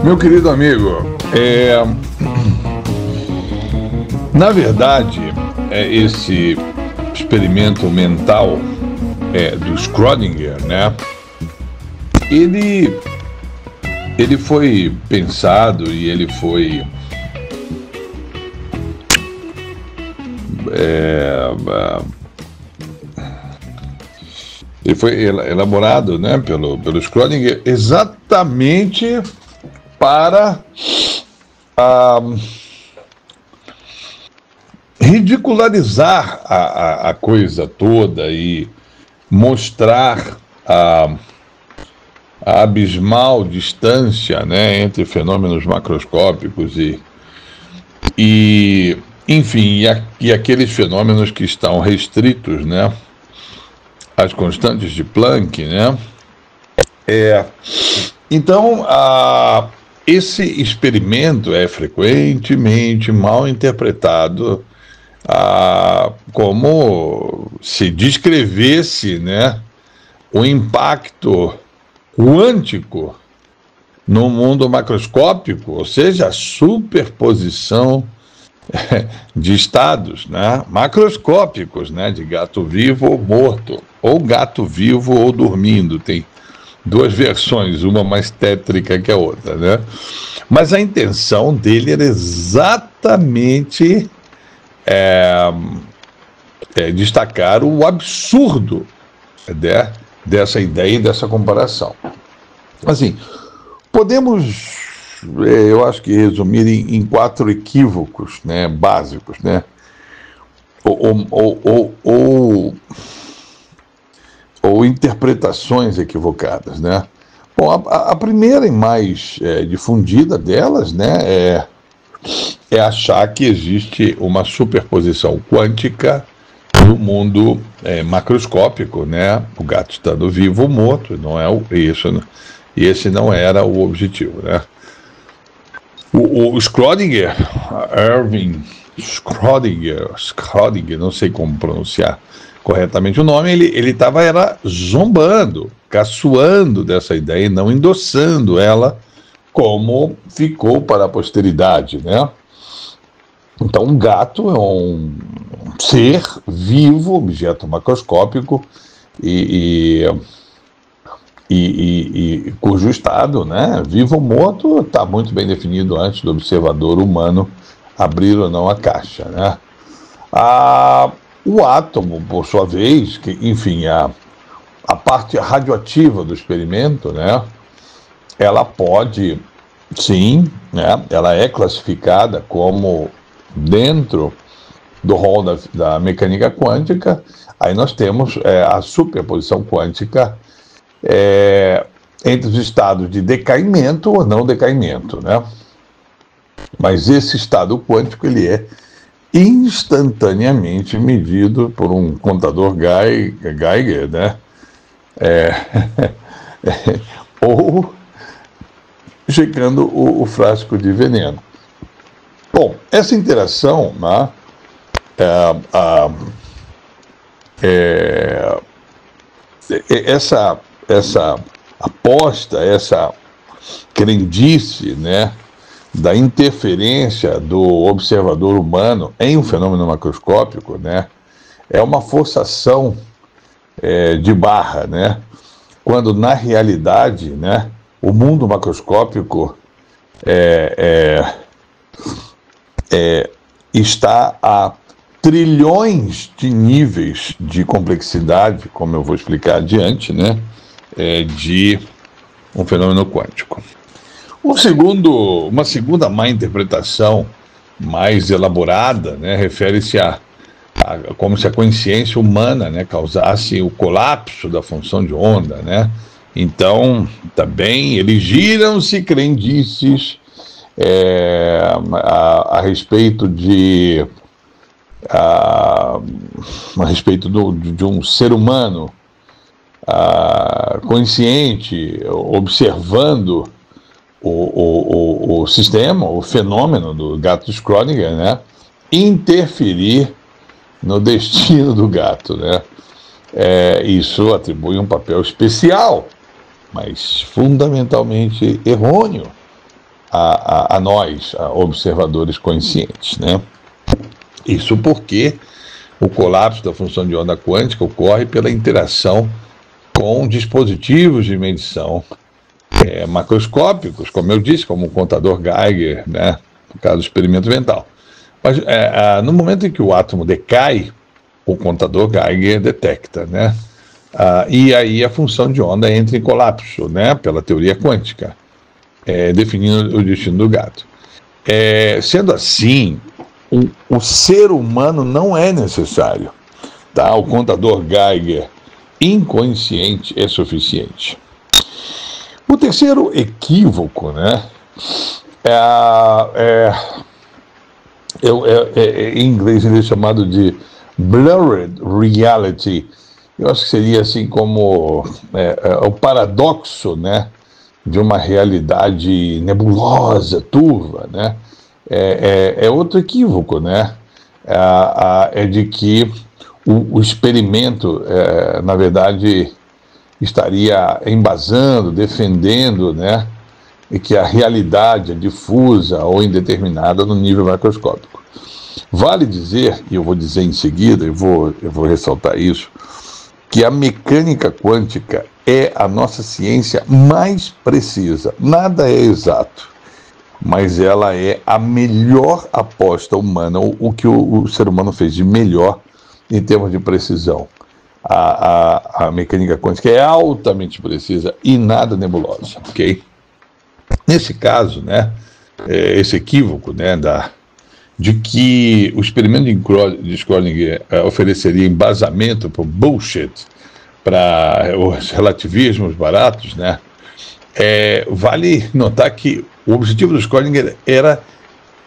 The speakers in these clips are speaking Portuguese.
Meu querido amigo, na verdade, esse experimento mental do Schrödinger, né? Ele foi pensado e ele foi elaborado, né, pelo Schrödinger exatamente para ridicularizar a coisa toda e mostrar a abismal distância, né, entre fenômenos macroscópicos e enfim, e aqueles fenômenos que estão restritos, né, às constantes de Planck, né. Então, esse experimento é frequentemente mal interpretado como se descrevesse, né, o impacto quântico no mundo macroscópico, ou seja, a superposição de estados, né, macroscópicos, né, de gato vivo ou morto, ou gato vivo ou dormindo. Tem duas versões, uma mais tétrica que a outra, né? Mas a intenção dele era exatamente destacar o absurdo, né, dessa ideia e dessa comparação. Assim, podemos, eu acho que resumir em 4 equívocos, né, básicos, né, ou interpretações equivocadas, né? Bom, a primeira e mais difundida delas, né, é achar que existe uma superposição quântica no mundo macroscópico, né? O gato estando vivo ou morto, não é isso, né? E esse não era o objetivo, né? O Schrödinger, Erwin Schrödinger, não sei como pronunciar corretamente o nome, ele estava zombando, caçoando dessa ideia e não endossando ela como ficou para a posteridade, né? Então, um gato é um ser vivo, objeto macroscópico e cujo estado, né, vivo ou morto, está muito bem definido antes do observador humano abrir ou não a caixa, né? O átomo, por sua vez, que, enfim, a parte radioativa do experimento, né, ela pode, sim, né, ela é classificada como dentro do rol da mecânica quântica. Aí nós temos a superposição quântica entre os estados de decaimento ou não decaimento, né? Mas esse estado quântico, ele é instantaneamente medido por um contador Geiger, né? Ou checando o frasco de veneno. Bom, essa interação, né, essa aposta, essa crendice, né, da interferência do observador humano em um fenômeno macroscópico, né, é uma forçação de barra, né, quando na realidade, né, o mundo macroscópico está a trilhões de níveis de complexidade, como eu vou explicar adiante, né, de um fenômeno quântico. Uma segunda má interpretação mais elaborada, né, refere-se a como se a consciência humana, né, causasse o colapso da função de onda, né? Então, também erigiram-se crendices a respeito de um ser humano consciente observando o sistema, o fenômeno do gato de Schrödinger, né, interferir no destino do gato, né? Isso atribui um papel especial, mas fundamentalmente errôneo, a nós, a observadores conscientes, né? Isso porque o colapso da função de onda quântica ocorre pela interação com dispositivos de medição macroscópicos, como eu disse, como o contador Geiger, né, no caso do experimento mental. Mas no momento em que o átomo decai, o contador Geiger detecta, né? E aí a função de onda entra em colapso, né, pela teoria quântica, definindo o destino do gato. Sendo assim, o ser humano não é necessário, tá? O contador Geiger inconsciente é suficiente. O terceiro equívoco, né, em inglês ele é chamado de blurred reality. Eu acho que seria assim como o paradoxo, né, de uma realidade nebulosa, turva, né? Outro equívoco, né? É de que o experimento, na verdade, estaria embasando, defendendo, né? E que a realidade é difusa ou indeterminada no nível macroscópico. Vale dizer, e eu vou dizer em seguida, eu vou ressaltar isso, que a mecânica quântica é a nossa ciência mais precisa. Nada é exato, mas ela é a melhor aposta humana, o que o ser humano fez de melhor em termos de precisão. A mecânica quântica é altamente precisa e nada nebulosa, ok? Nesse caso, né, esse equívoco, né, de que o experimento de Schrödinger ofereceria embasamento para o bullshit, para os relativismos baratos, né? Vale notar que o objetivo do Schrödinger era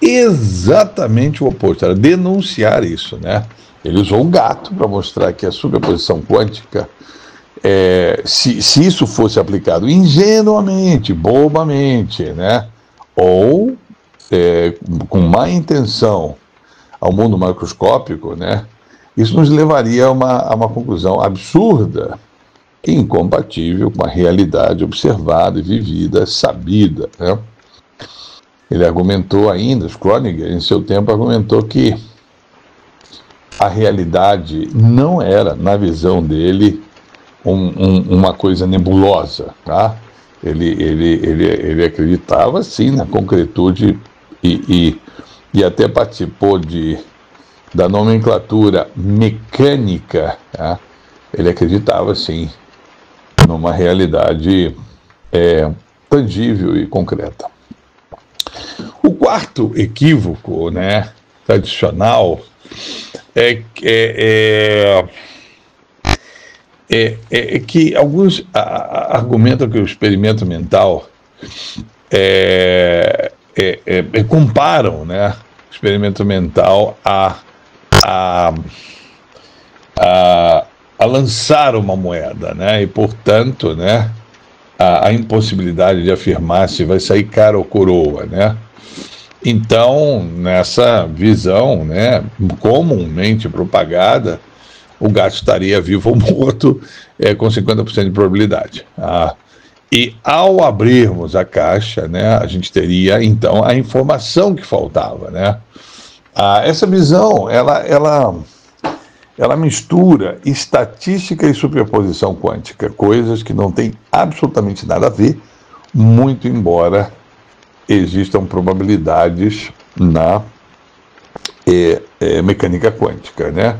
exatamente o oposto, era denunciar isso, né? Ele usou um gato para mostrar que a superposição quântica, se isso fosse aplicado ingenuamente, bobamente, né? Ou com má intenção ao mundo macroscópico, né? Isso nos levaria a uma conclusão absurda e incompatível com a realidade observada, vivida, sabida, né? Ele argumentou ainda, Schrödinger, em seu tempo, argumentou que a realidade não era, na visão dele, uma coisa nebulosa, tá? Ele acreditava, sim, na concretude e até participou da nomenclatura mecânica, tá? Ele acreditava, sim, numa realidade tangível e concreta. O quarto equívoco, né, tradicional, é que alguns argumentam que o experimento mental comparam, né, o experimento mental a lançar uma moeda, né, e portanto, né, a impossibilidade de afirmar se vai sair cara ou coroa, né. Então, nessa visão, né, comumente propagada, o gato estaria vivo ou morto com 50% de probabilidade. E ao abrirmos a caixa, né, a gente teria, então, a informação que faltava, né. Essa visão, ela mistura estatística e superposição quântica, coisas que não têm absolutamente nada a ver, muito embora existam probabilidades na mecânica quântica, né?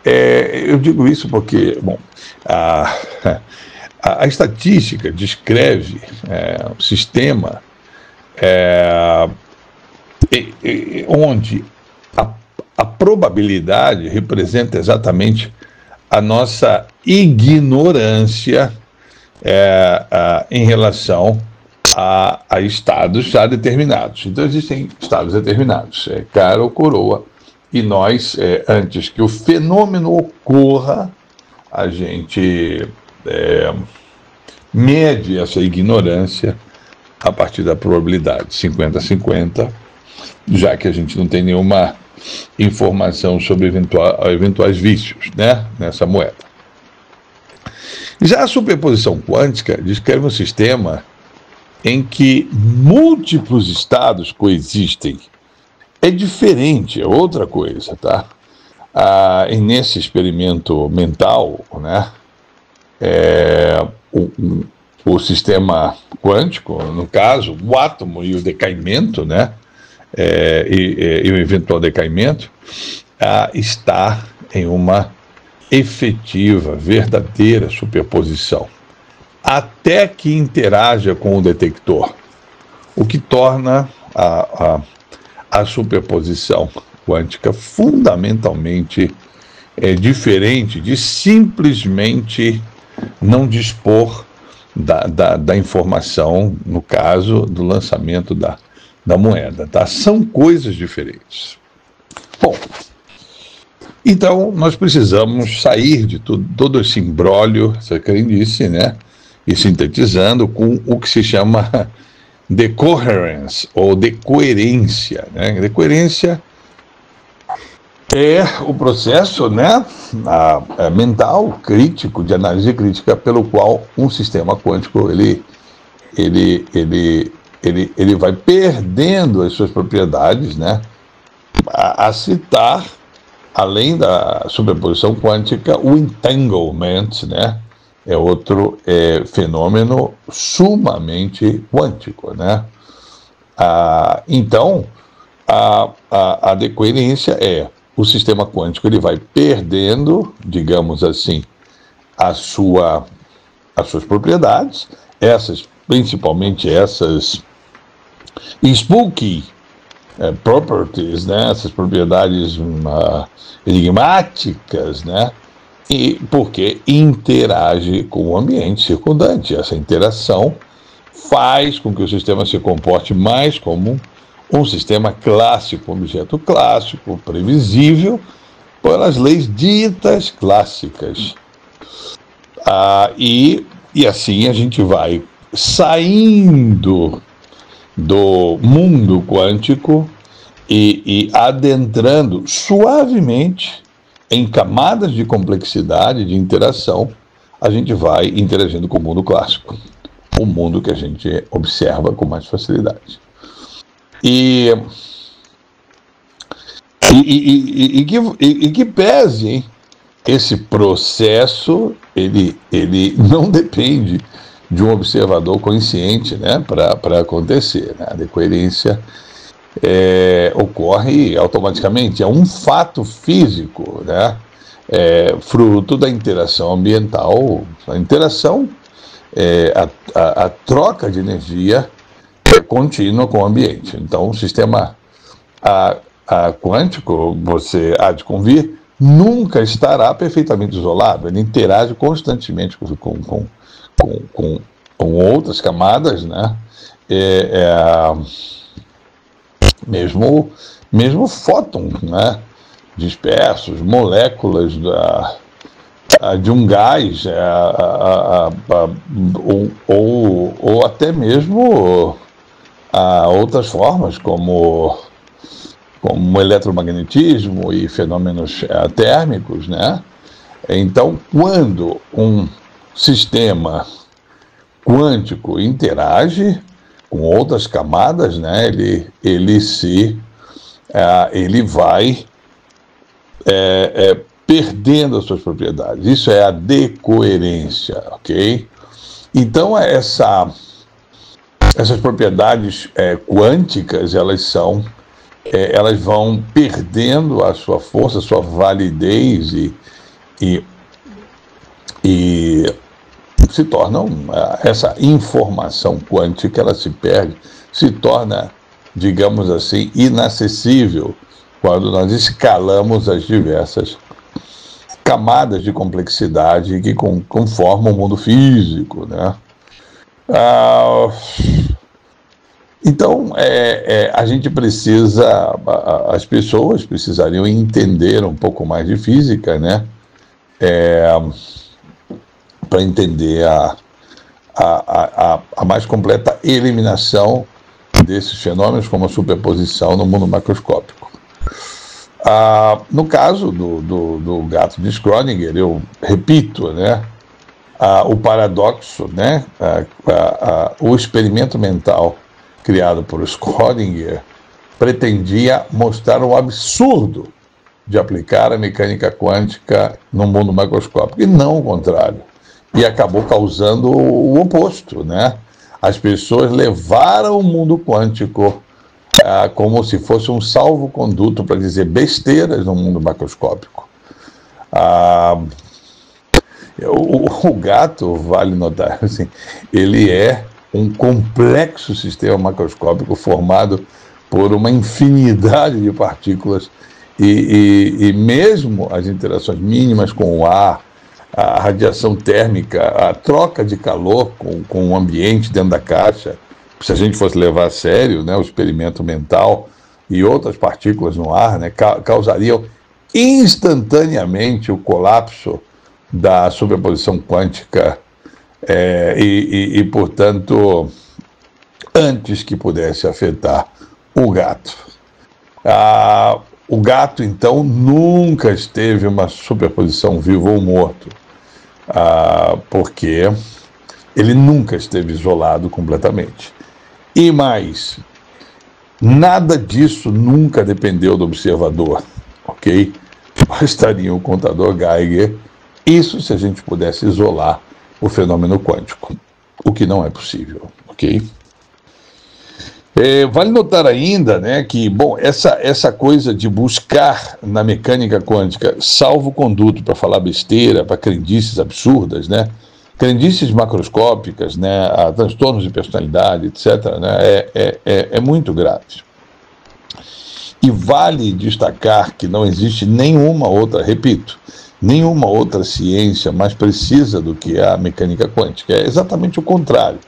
Eu digo isso porque, bom, a estatística descreve um sistema onde a probabilidade representa exatamente a nossa ignorância em relação a estados já determinados. Então existem estados determinados, cara ou coroa, e nós, antes que o fenômeno ocorra, a gente mede essa ignorância a partir da probabilidade 50-50, já que a gente não tem nenhuma informação sobre eventuais vícios, né, nessa moeda. Já a superposição quântica descreve um sistema em que múltiplos estados coexistem. É diferente, é outra coisa, tá? E nesse experimento mental, né, o sistema quântico, no caso, o átomo e o decaimento, né, e o eventual decaimento, está em uma efetiva, verdadeira superposição, até que interaja com o detector, o que torna a superposição quântica fundamentalmente diferente de simplesmente não dispor da informação, no caso do lançamento da moeda, tá? São coisas diferentes. Bom, então nós precisamos sair de todo esse imbróglio, essa crendice, né? E sintetizando com o que se chama de coherence ou de coerência, né? De coerência é o processo, né, mental, crítico, de análise crítica, pelo qual um sistema quântico ele vai perdendo as suas propriedades, né, a citar, além da superposição quântica, o entanglement, né, é outro fenômeno sumamente quântico, né. Então, a decoerência o sistema quântico ele vai perdendo, digamos assim, as suas propriedades, principalmente essas spooky properties, né, essas propriedades enigmáticas, né, e porque interage com o ambiente circundante. Essa interação faz com que o sistema se comporte mais como um sistema clássico, um objeto clássico, previsível, pelas leis ditas clássicas. E assim a gente vai saindo do mundo quântico e adentrando suavemente em camadas de complexidade, de interação, a gente vai interagindo com o mundo clássico, o mundo que a gente observa com mais facilidade. E que pese, hein? Esse processo, ele não depende de um observador consciente, né, para acontecer, né? A decoerência ocorre automaticamente, é um fato físico, né, fruto da interação ambiental, a interação, a troca de energia contínua com o ambiente. Então, o sistema quântico, você há de convir, nunca estará perfeitamente isolado. Ele interage constantemente com outras camadas, né? Mesmo fótons, né, dispersos, moléculas de um gás, ou até mesmo outras formas, como o eletromagnetismo e fenômenos térmicos, né? Então, quando um sistema quântico interage com outras camadas, né, ele vai perdendo as suas propriedades. Isso é a decoerência, ok? Então, essas propriedades quânticas, elas vão perdendo a sua força, a sua validez e se tornam, essa informação quântica, ela se perde, se torna, digamos assim, inacessível quando nós escalamos as diversas camadas de complexidade que conformam o mundo físico, né? Então, a gente precisa, as pessoas precisariam entender um pouco mais de física, né? Para entender a mais completa eliminação desses fenômenos, como a superposição no mundo macroscópico. No caso do gato de Schrödinger, eu repito, né? o paradoxo, né? O experimento mental criado por Schrödinger pretendia mostrar o absurdo de aplicar a mecânica quântica no mundo macroscópico, e não o contrário. E acabou causando o oposto, né? As pessoas levaram o mundo quântico como se fosse um salvo-conduto para dizer besteiras no mundo macroscópico. O gato, vale notar, assim, ele é um complexo sistema macroscópico formado por uma infinidade de partículas e mesmo as interações mínimas com o ar, a radiação térmica, a troca de calor com o ambiente dentro da caixa, se a gente fosse levar a sério, né, o experimento mental e outras partículas no ar, né, causariam instantaneamente o colapso da superposição quântica portanto, antes que pudesse afetar o gato. O gato, então, nunca esteve em uma superposição vivo ou morto, porque ele nunca esteve isolado completamente. E mais, nada disso nunca dependeu do observador, ok? Bastaria o contador Geiger, isso se a gente pudesse isolar o fenômeno quântico, o que não é possível, ok? Vale notar ainda, né, que, bom, essa coisa de buscar na mecânica quântica salvo-conduto para falar besteira, para crendices absurdas, né, crendices macroscópicas, né, transtornos de personalidade, etc., né, é muito grave. E vale destacar que não existe nenhuma outra, repito, nenhuma outra ciência mais precisa do que a mecânica quântica. É exatamente o contrário.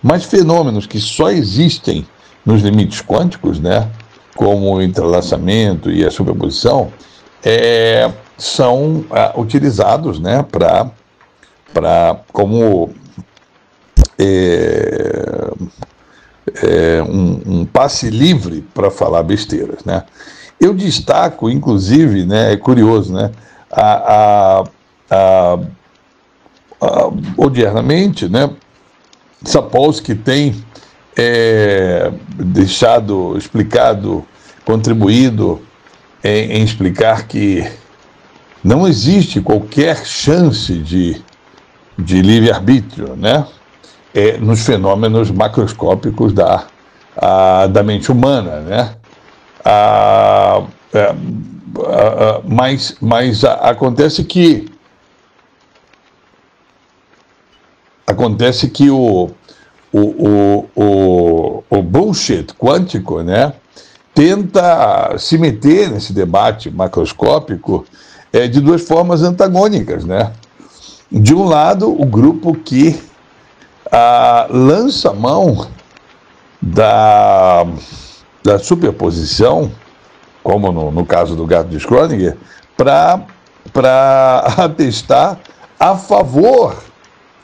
Mas fenômenos que só existem nos limites quânticos, né, como o entrelaçamento e a superposição, são utilizados, né, como um passe livre para falar besteiras, né. Eu destaco, inclusive, né, é curioso, né, odiernamente, né, Sapolsky tem explicado, contribuído em explicar que não existe qualquer chance de livre-arbítrio, né, nos fenômenos macroscópicos da mente humana, né. Mas acontece que o bullshit quântico, né, tenta se meter nesse debate macroscópico de duas formas antagônicas, né? De um lado, o grupo que lança mão da superposição, como no caso do gato de Schrödinger, para atestar a favor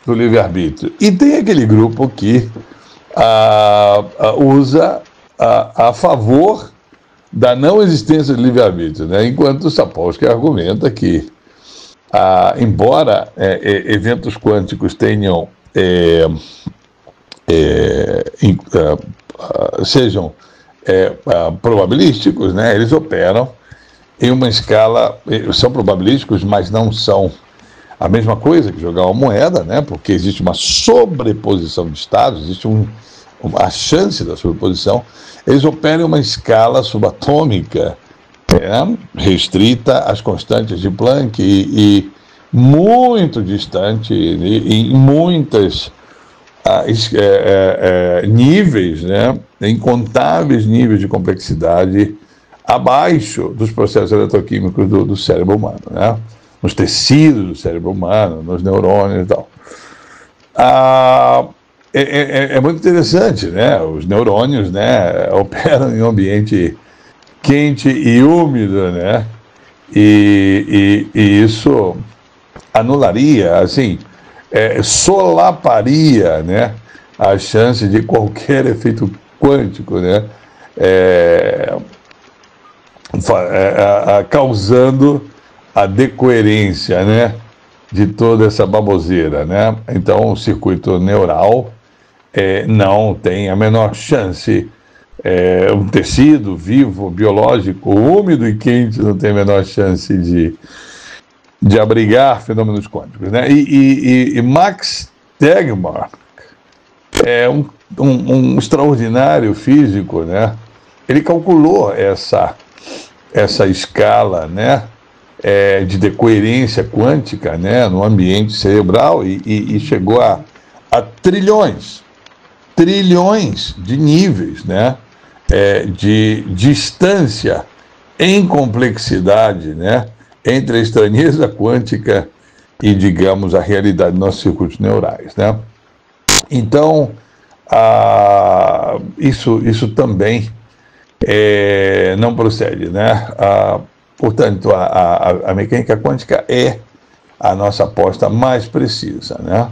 do livre-arbítrio. E tem aquele grupo que usa a favor da não existência do livre-arbítrio, né? Enquanto o Sapolsky argumenta que, embora eventos quânticos tenham sejam probabilísticos, né? Eles operam em uma escala, são probabilísticos, mas não são a mesma coisa que jogar uma moeda, né? Porque existe uma sobreposição de estados, existe a chance da sobreposição. Eles operam em uma escala subatômica, restrita às constantes de Planck e muito distante, em muitas níveis, né? Incontáveis níveis de complexidade abaixo dos processos eletroquímicos do cérebro humano, né? Nos tecidos do cérebro humano, nos neurônios e tal. É muito interessante, né? Os neurônios, né, operam em um ambiente quente e úmido, né? E isso anularia, assim, solaparia, né, a chance de qualquer efeito quântico, né? Causando a decoerência, né, de toda essa baboseira, né? Então, o circuito neural não tem a menor chance. Um tecido vivo, biológico, úmido e quente não tem a menor chance de abrigar fenômenos quânticos, né? E Max Tegmark é um extraordinário físico, né? Ele calculou essa escala, né? De decoerência quântica, né? No ambiente cerebral e chegou a trilhões de níveis, né? De distância em complexidade, né? Entre a estranheza quântica e, digamos, a realidade dos nossos circuitos neurais, né? Então, isso também não procede, né? Portanto, a mecânica quântica é a nossa aposta mais precisa, né?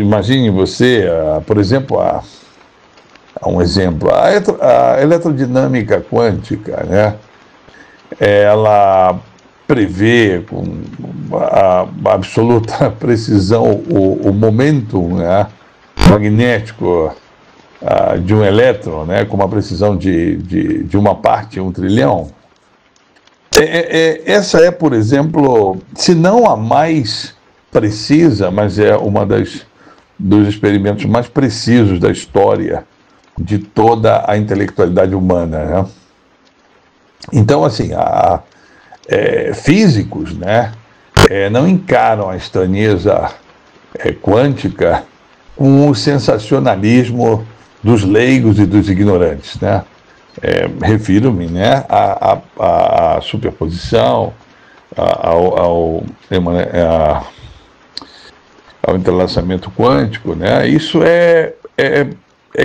Imagine você, por exemplo, um exemplo, a eletrodinâmica quântica, né? Ela prevê com a absoluta precisão o momento, né, magnético de um elétron, né, com uma precisão de uma parte em 1 trilhão. Essa por exemplo, se não a mais precisa, mas é uma dos experimentos mais precisos da história de toda a intelectualidade humana, né? Então, assim, físicos, né, não encaram a estranheza quântica com o sensacionalismo dos leigos e dos ignorantes, né? Refiro-me, né, à superposição, ao entrelaçamento quântico, né? Isso é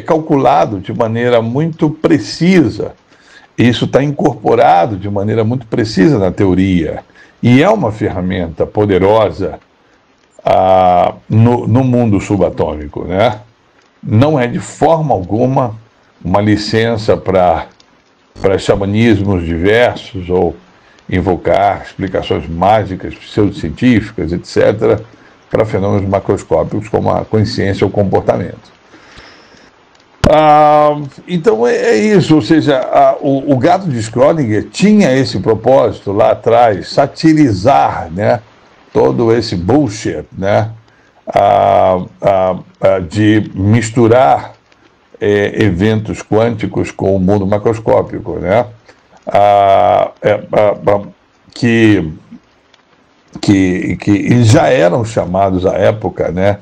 calculado de maneira muito precisa. Isso está incorporado de maneira muito precisa na teoria e é uma ferramenta poderosa no mundo subatômico, né? Não é de forma alguma uma licença para xamanismos diversos ou invocar explicações mágicas, pseudocientíficas, etc., para fenômenos macroscópicos como a consciência ou o comportamento. Então é isso, ou seja, o gato de Schrödinger tinha esse propósito lá atrás, satirizar, né, todo esse bullshit, né, de misturar eventos quânticos com o mundo macroscópico, né, que eles já eram chamados à época, né,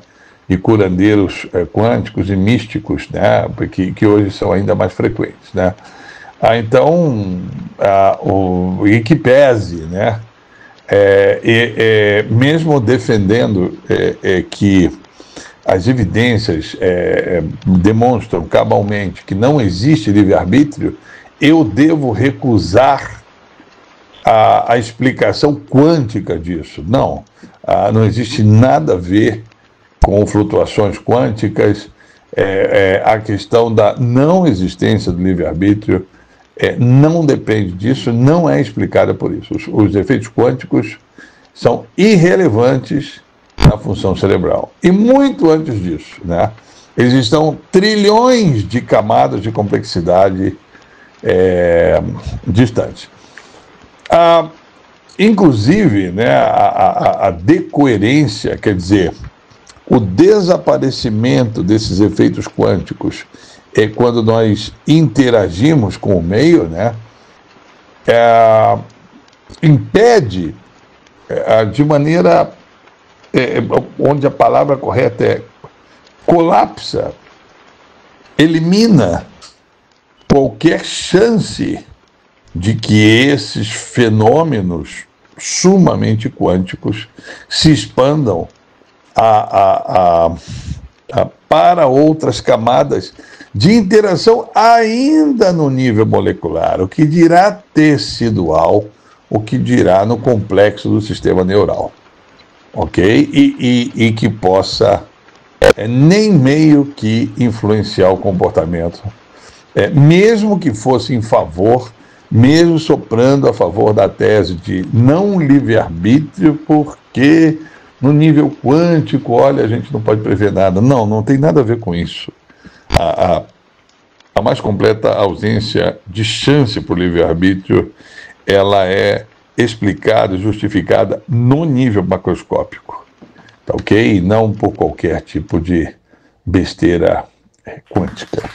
de curandeiros quânticos e místicos, né, que hoje são ainda mais frequentes, né. Então, e que pese, né, mesmo defendendo que as evidências demonstram cabalmente que não existe livre-arbítrio, eu devo recusar a explicação quântica disso. Não, não existe nada a ver com flutuações quânticas, a questão da não existência do livre-arbítrio não depende disso, não é explicada por isso. Os efeitos quânticos são irrelevantes na função cerebral. E muito antes disso, né, eles estão trilhões de camadas de complexidade distantes. Inclusive, né, a decoerência, quer dizer, o desaparecimento desses efeitos quânticos quando nós interagimos com o meio, né, impede de maneira onde a palavra correta é colapsa, elimina qualquer chance de que esses fenômenos sumamente quânticos se expandam para outras camadas de interação ainda no nível molecular, o que dirá tecidual, o que dirá no complexo do sistema neural, ok? E que possa nem meio que influenciar o comportamento, mesmo que fosse em favor mesmo soprando a favor da tese de não livre-arbítrio, porque no nível quântico, olha, a gente não pode prever nada. Não, não tem nada a ver com isso. A mais completa ausência de chance por livre-arbítrio, ela é explicada e justificada no nível macroscópico, tá ok? E não por qualquer tipo de besteira quântica.